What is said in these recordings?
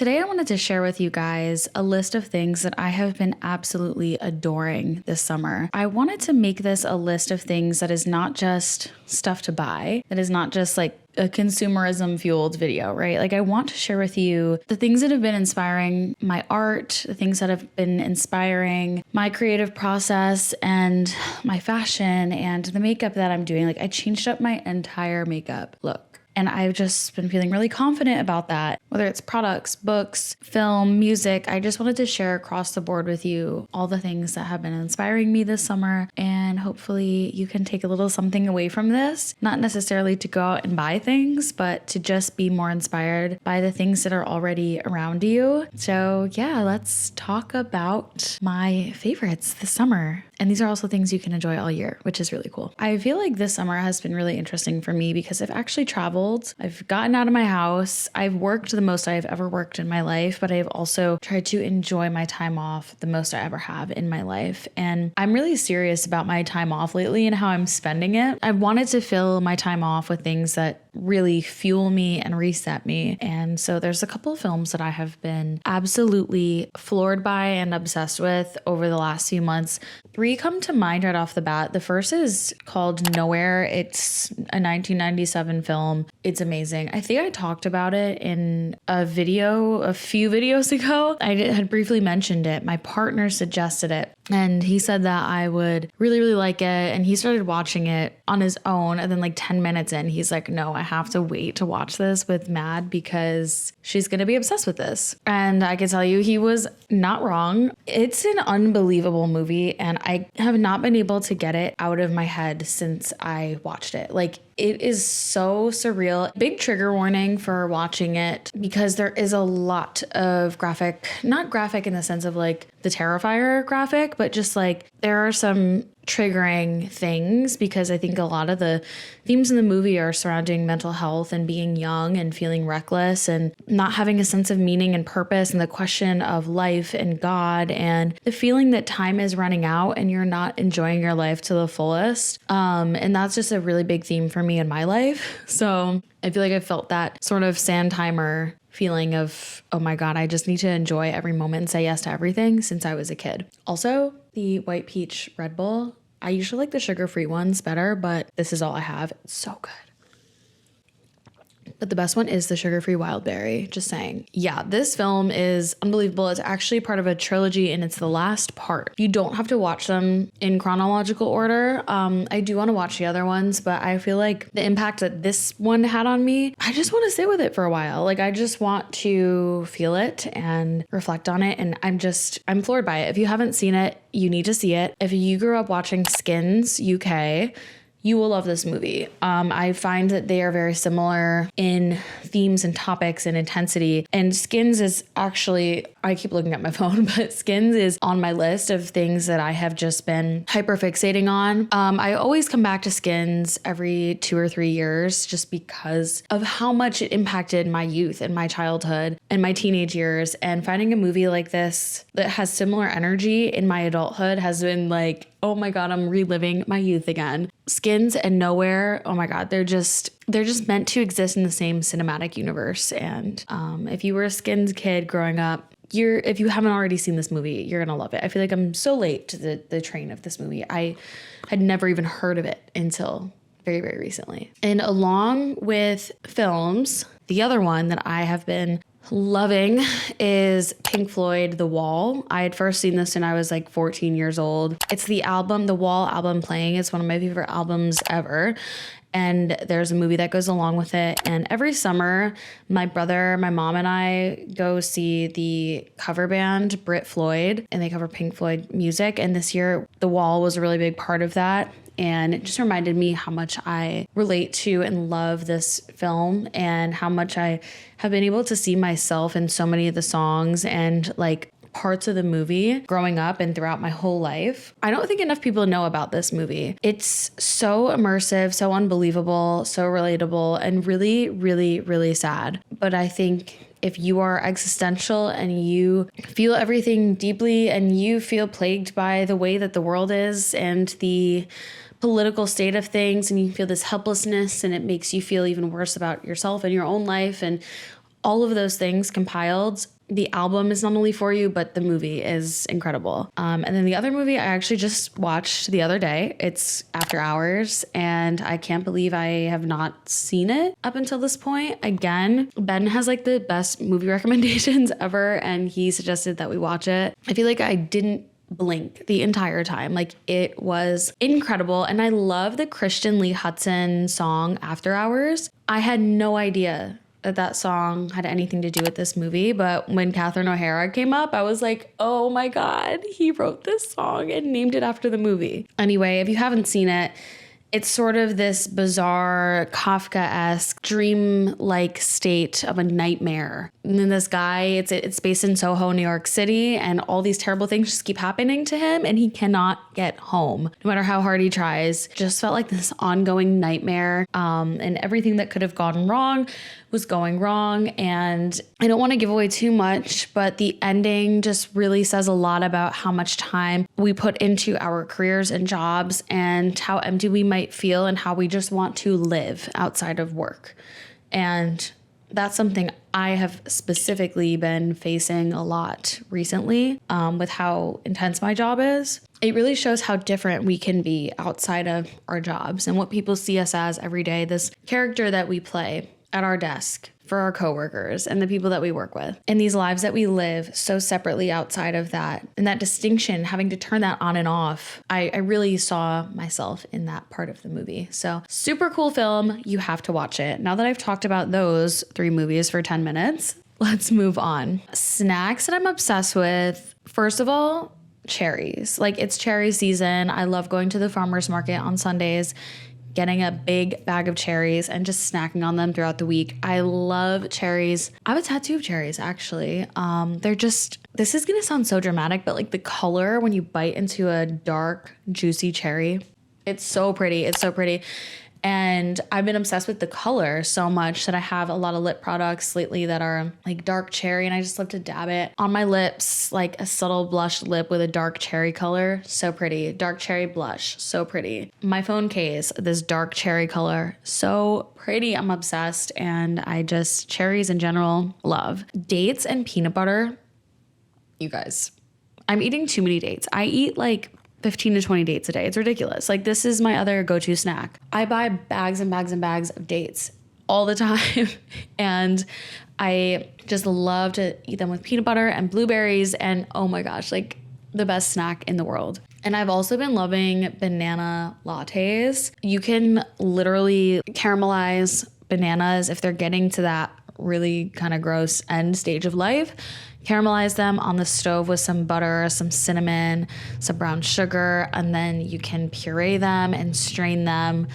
Today I wanted to share with you guys a list of things that I have been absolutely adoring this summer. I wanted to make this a list of things that is not just stuff to buy, that is not just like a consumerism fueled video, right? Like I want to share with you the things that have been inspiring my art, the things that have been inspiring my creative process and my fashion and the makeup that I'm doing. Like I changed up my entire makeup look. And I've just been feeling really confident about that. Whether it's products, books, film, music, I just wanted to share across the board with you all the things that have been inspiring me this summer. And hopefully you can take a little something away from this. Not necessarily to go out and buy things, but to just be more inspired by the things that are already around you. So yeah, let's talk about my favorites this summer. And these are also things you can enjoy all year, which is really cool. I feel like this summer has been really interesting for me because I've actually traveled. I've gotten out of my house. I've worked the most I've ever worked in my life, but I've also tried to enjoy my time off the most I ever have in my life. And I'm really serious about my time off lately and how I'm spending it. I wanted to fill my time off with things that really fuel me and reset me. And so there's a couple of films that I have been absolutely floored by and obsessed with over the last few months. 3 come to mind right off the bat. The first is called Nowhere. It's a 1997 film. It's amazing. I think I talked about it in a video a few videos ago. I had briefly mentioned it. My partner suggested it. And he said that I would really, really like it. And he started watching it on his own. And then like 10 minutes in, he's like, no, I have to wait to watch this with Mad because she's going to be obsessed with this. And I can tell you, he was not wrong. It's an unbelievable movie. And I have not been able to get it out of my head since I watched it. Like, it is so surreal. Big trigger warning for watching it because there is a lot of graphic, not graphic in the sense of like the Terrifier graphic, but just like there are some triggering things because I think a lot of the themes in the movie are surrounding mental health and being young and feeling reckless and not having a sense of meaning and purpose and the question of life and God and the feeling that time is running out and you're not enjoying your life to the fullest. And that's just a really big theme for me in my life. So I feel like I felt that sort of sand timer feeling of, oh my God, I just need to enjoy every moment and say yes to everything since I was a kid. Also, the White Peach Red Bull. I usually like the sugar-free ones better, but this is all I have. It's so good. But the best one is the sugar-free wild berry, just saying. Yeah, this film is unbelievable. It's actually part of a trilogy and it's the last part. You don't have to watch them in chronological order. I do want to watch the other ones, but I feel like the impact that this one had on me, I just want to sit with it for a while. Like I just want to feel it and reflect on it. And I'm floored by it. If you haven't seen it, you need to see it. If you grew up watching Skins UK, you will love this movie. I find that they are very similar in themes and topics and intensity. And Skins is actually, I keep looking at my phone, but Skins is on my list of things that I have just been hyper fixating on. I always come back to Skins every 2 or 3 years just because of how much it impacted my youth and my childhood and my teenage years. And finding a movie like this that has similar energy in my adulthood has been like, oh my God, I'm reliving my youth again. Skins and Nowhere, oh my God, they're just meant to exist in the same cinematic universe. And if you were a Skins kid growing up, if you haven't already seen this movie, you're gonna love it. I feel like I'm so late to the train of this movie. I had never even heard of it until very, very recently. And along with films, the other one that I have been loving is Pink Floyd, The Wall. I had first seen this when I was like 14 years old. It's the Wall album playing. It's one of my favorite albums ever. And there's a movie that goes along with it. And every summer, my brother, my mom, and I go see the cover band Brit Floyd, and they cover Pink Floyd music. And this year, The Wall was a really big part of that. And it just reminded me how much I relate to and love this film and how much I have been able to see myself in so many of the songs and like parts of the movie growing up and throughout my whole life. I don't think enough people know about this movie. It's so immersive, so unbelievable, so relatable, and really, really, really sad. But I think if you are existential and you feel everything deeply and you feel plagued by the way that the world is and the political state of things, and you feel this helplessness and it makes you feel even worse about yourself and your own life and all of those things compiled, the album is not only for you, but the movie is incredible. And then the other movie I actually just watched the other day, it's After Hours, and I can't believe I have not seen it up until this point. Again, Ben has like the best movie recommendations ever, and he suggested that we watch it. I feel like I didn't blink the entire time. Like, it was incredible. And I love the Christian Lee Hudson song After Hours. I had no idea that song had anything to do with this movie, but when Catherine O'Hara came up, I was like, oh my God, he wrote this song and named it after the movie. Anyway, if you haven't seen it, it's sort of this bizarre Kafka-esque dream-like state of a nightmare. And then this guy, it's based in Soho, New York City, and all these terrible things just keep happening to him, and he cannot get home. No matter how hard he tries, just felt like this ongoing nightmare, and everything that could have gone wrong was going wrong. And I don't want to give away too much, but the ending just really says a lot about how much time we put into our careers and jobs and how empty we might feel and how we just want to live outside of work. And that's something I have specifically been facing a lot recently, with how intense my job is. It really shows how different we can be outside of our jobs and what people see us as every day, this character that we play at our desk for our coworkers and the people that we work with, and these lives that we live so separately outside of that. And that distinction, having to turn that on and off, I really saw myself in that part of the movie. So super cool film. You have to watch it. Now that I've talked about those 3 movies for 10 minutes, let's move on. Snacks that I'm obsessed with. First of all, cherries. Like, it's cherry season. I love going to the farmer's market on Sundays, getting a big bag of cherries and just snacking on them throughout the week. I love cherries. I have a tattoo of cherries, actually. They're just, this is gonna sound so dramatic, but like the color when you bite into a dark, juicy cherry, it's so pretty. It's so pretty. And I've been obsessed with the color so much that I have a lot of lip products lately that are like dark cherry, and I just love to dab it on my lips, like a subtle blush lip with a dark cherry color. So pretty. Dark cherry blush. So pretty. My phone case, this dark cherry color. So pretty. I'm obsessed. And I just, cherries in general, love. Dates and peanut butter. You guys, I'm eating too many dates. I eat like 15 to 20 dates a day. It's ridiculous. Like, this is my other go-to snack. I buy bags and bags and bags of dates all the time. And I just love to eat them with peanut butter and blueberries. And oh my gosh, like the best snack in the world. And I've also been loving banana lattes. You can literally caramelize bananas if they're getting to that really kind of gross end stage of life. Caramelize them on the stove with some butter, some cinnamon, some brown sugar, and then you can puree them and strain them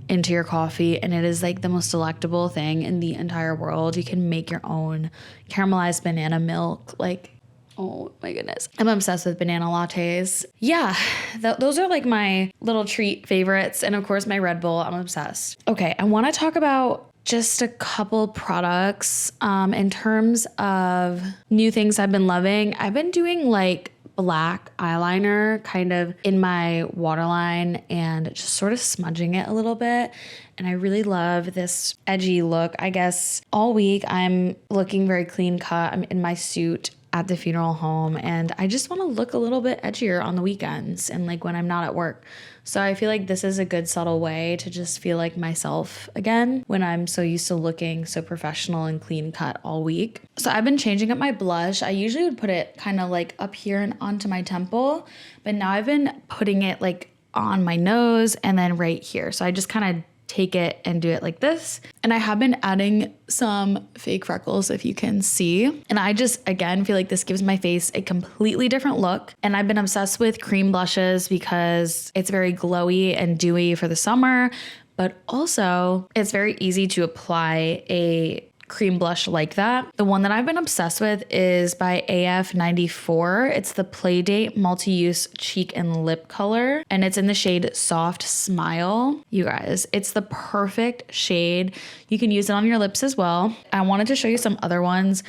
into your coffee, and it is like the most delectable thing in the entire world. You can make your own caramelized banana milk. Like, oh my goodness. I'm obsessed with banana lattes. Yeah, those are like my little treat favorites. And of course, my Red Bull. I'm obsessed. Okay, I want to talk about just a couple products in terms of new things I've been loving. I've been doing like black eyeliner kind of in my waterline and just sort of smudging it a little bit. And I really love this edgy look. I guess all week I'm looking very clean cut. I'm in my suit at the funeral home, and I just want to look a little bit edgier on the weekends and like when I'm not at work. So I feel like this is a good subtle way to just feel like myself again when I'm so used to looking so professional and clean cut all week. So I've been changing up my blush. I usually would put it kind of like up here and onto my temple, but now I've been putting it like on my nose and then right here. So I just kind of take it and do it like this. And I have been adding some fake freckles, if you can see. And I just, again, feel like this gives my face a completely different look. And I've been obsessed with cream blushes because it's very glowy and dewy for the summer, but also it's very easy to apply a cream blush like that. The one that I've been obsessed with is by AF94. It's the Playdate Multi-Use Cheek and Lip Color, and it's in the shade Soft Smile. You guys, it's the perfect shade. You can use it on your lips as well. I wanted to show you some other ones.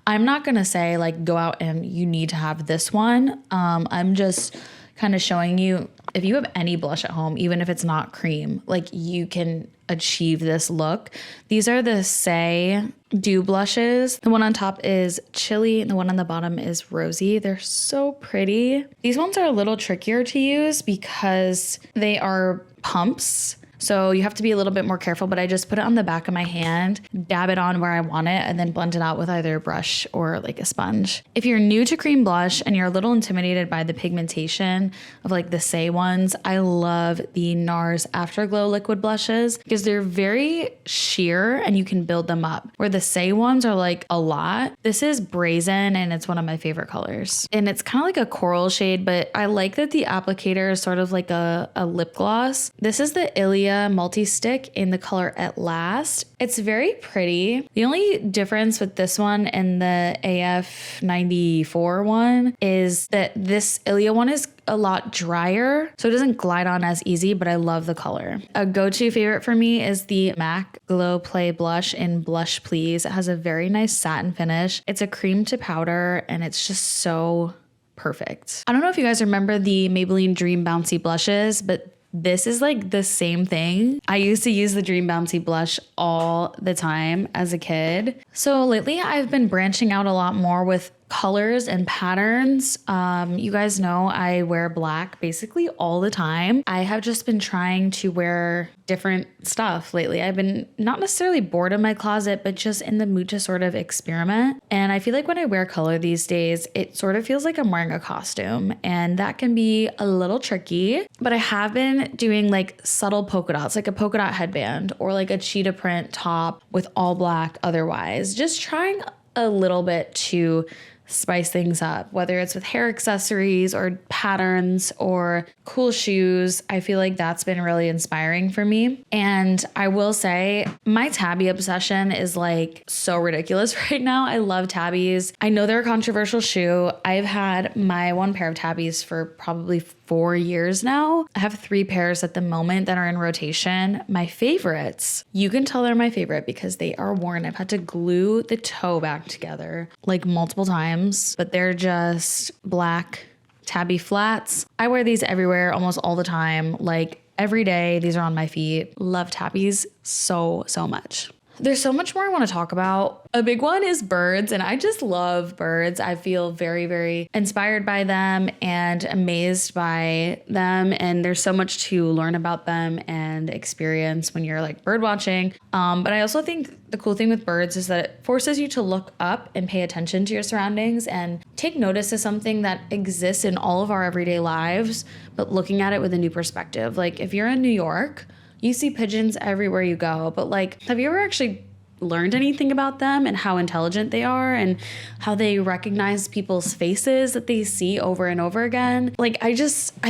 I'm not gonna say like go out and you need to have this one. I'm just kind of showing you if you have any blush at home, even if it's not cream, like you can achieve this look. These are the Say Dew blushes. The one on top is chili and the one on the bottom is rosy. They're so pretty. These ones are a little trickier to use because they are pumps. So you have to be a little bit more careful, but I just put it on the back of my hand, dab it on where I want it, and then blend it out with either a brush or like a sponge. If you're new to cream blush and you're a little intimidated by the pigmentation of like the Say ones, I love the NARS Afterglow liquid blushes because they're very sheer and you can build them up. Where the Say ones are like a lot. This is Brazen and it's one of my favorite colors. And it's kind of like a coral shade, but I like that the applicator is sort of like a lip gloss. This is the Ilia multi-stick in the color At Last. It's very pretty. The only difference with this one and the AF94 one is that this Ilia one is a lot drier, so it doesn't glide on as easy, but I love the color. A go-to favorite for me is the MAC Glow Play blush in Blush Please. It has a very nice satin finish. It's a cream to powder and it's just so perfect. I don't know if you guys remember the Maybelline Dream Bouncy blushes, but this is like the same thing. I used to use the Dream Bouncy blush all the time as a kid. So lately I've been branching out a lot more with colors and patterns. You guys know I wear black basically all the time. I have just been trying to wear different stuff lately. I've been not necessarily bored in my closet, but just in the mood to sort of experiment. And I feel like when I wear color these days, it sort of feels like I'm wearing a costume, and that can be a little tricky. But I have been doing like subtle polka dots, like a polka dot headband or like a cheetah print top with all black otherwise. Just trying a little bit to spice things up, whether it's with hair accessories or patterns or cool shoes. I feel like that's been really inspiring for me. And I will say my tabby obsession is like so ridiculous right now. I love tabbies. I know they're a controversial shoe. I've had my one pair of tabbies for probably 4 years now. I have 3 pairs at the moment that are in rotation. My favorites, you can tell they're my favorite because they are worn. I've had to glue the toe back together like multiple times, but they're just black tabby flats. I wear these everywhere almost all the time, like every day. These are on my feet. Love tabbies so much. There's so much more I want to talk about. A big one is birds, and I just love birds. I feel very inspired by them and amazed by them, and there's so much to learn about them and experience when you're like bird watching. But I also think the cool thing with birds is that it forces you to look up and pay attention to your surroundings and take notice of something that exists in all of our everyday lives, but looking at it with a new perspective. Like if you're in New York, you see pigeons everywhere you go, but like, have you ever actually learned anything about them and how intelligent they are and how they recognize people's faces that they see over and over again? Like, I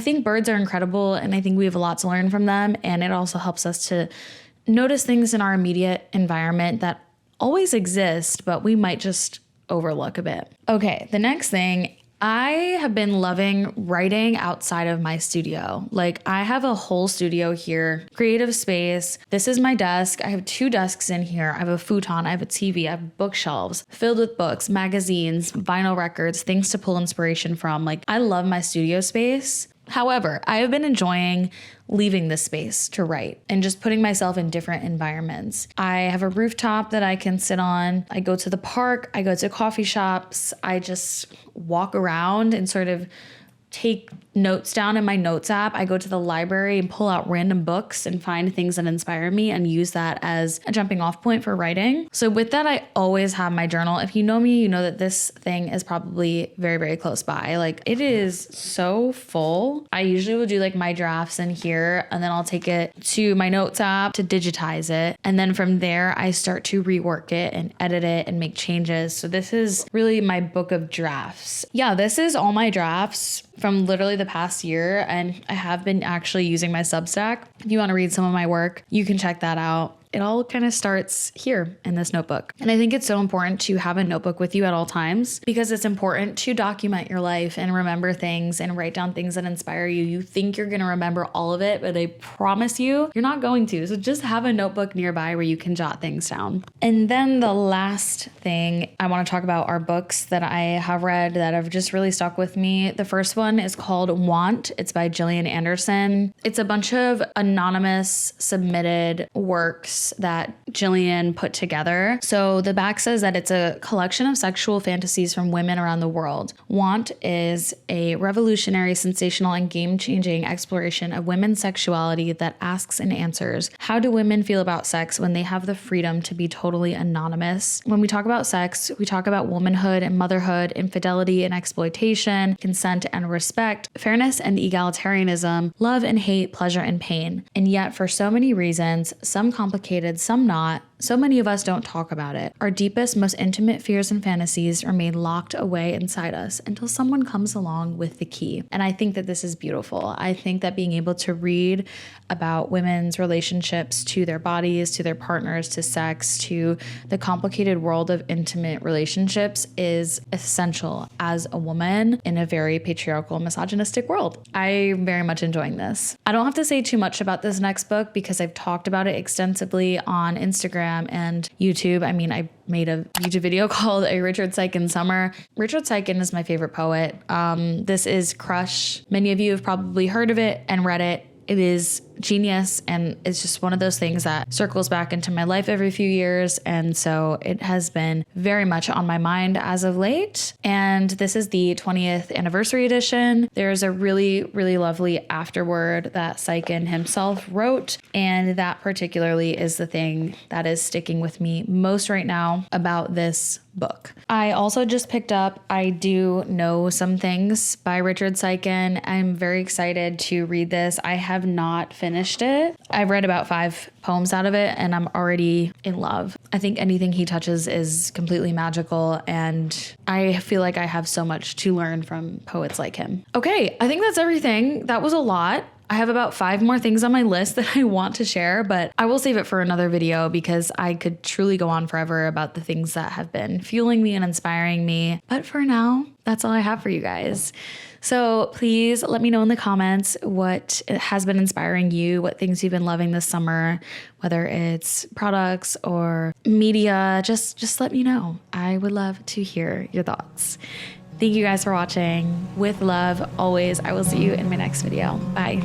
think birds are incredible, and I think we have a lot to learn from them. And it also helps us to notice things in our immediate environment that always exist, but we might just overlook a bit. Okay, the next thing, I have been loving writing outside of my studio. Like I have a whole studio here, creative space. This is my desk. I have 2 desks in here. I have a futon, I have a TV, I have bookshelves filled with books, magazines, vinyl records, things to pull inspiration from. Like I love my studio space. However, I have been enjoying leaving this space to write and just putting myself in different environments. I have a rooftop that I can sit on. I go to the park. I go to coffee shops. I just walk around and sort of take notes down in my notes app. I go to the library and pull out random books and find things that inspire me and use that as a jumping off point for writing. So with that, I always have my journal. If you know me, you know that this thing is probably very close by. Like it is so full. I usually will do like my drafts in here, and then I'll take it to my notes app to digitize it. And then from there, I start to rework it and edit it and make changes. So this is really my book of drafts. Yeah, this is all my drafts from literally the past year, and I have been actually using my Substack. If you want to read some of my work, you can check that out. it all kind of starts here in this notebook. And I think it's so important to have a notebook with you at all times because it's important to document your life and remember things and write down things that inspire you. You think you're going to remember all of it, but I promise you're not going to. So just have a notebook nearby where you can jot things down. And then the last thing I want to talk about are books that I have read that have just really stuck with me. The first one is called Want. It's by Gillian Anderson. It's a bunch of anonymous submitted works that Gillian put together. So the back says that it's a collection of sexual fantasies from women around the world. Want is a revolutionary, sensational, and game-changing exploration of women's sexuality that asks and answers, how do women feel about sex when they have the freedom to be totally anonymous? When we talk about sex, we talk about womanhood and motherhood, infidelity and exploitation, consent and respect, fairness and egalitarianism, love and hate, pleasure and pain. And yet, for so many reasons, some complicated, some not, so many of us don't talk about it. Our deepest, most intimate fears and fantasies remain locked away inside us until someone comes along with the key. And I think that this is beautiful. I think that being able to read about women's relationships to their bodies, to their partners, to sex, to the complicated world of intimate relationships is essential as a woman in a very patriarchal, misogynistic world. I'm very much enjoying this. I don't have to say too much about this next book because I've talked about it extensively on Instagram and YouTube. I mean, I made a YouTube video called A Richard Siken Summer. Richard Siken is my favorite poet. This is Crush. Many of you have probably heard of it and read it. It is genius, and it's just one of those things that circles back into my life every few years, and so it has been very much on my mind as of late. And this is the 20th anniversary edition. There's a really, really lovely afterword that Siken himself wrote, and that particularly is the thing that is sticking with me most right now about this book. I also just picked up I Do Know Some Things by Richard Siken. I'm very excited to read this. I have not finished it. I've read about 5 poems out of it and I'm already in love. I think anything he touches is completely magical and I feel like I have so much to learn from poets like him. Okay, I think that's everything. That was a lot. I have about 5 more things on my list that I want to share, but I will save it for another video because I could truly go on forever about the things that have been fueling me and inspiring me. But for now, that's all I have for you guys. So please let me know in the comments what has been inspiring you, what things you've been loving this summer, whether it's products or media, just let me know. I would love to hear your thoughts. Thank you guys for watching. With love, always. I will see you in my next video. Bye.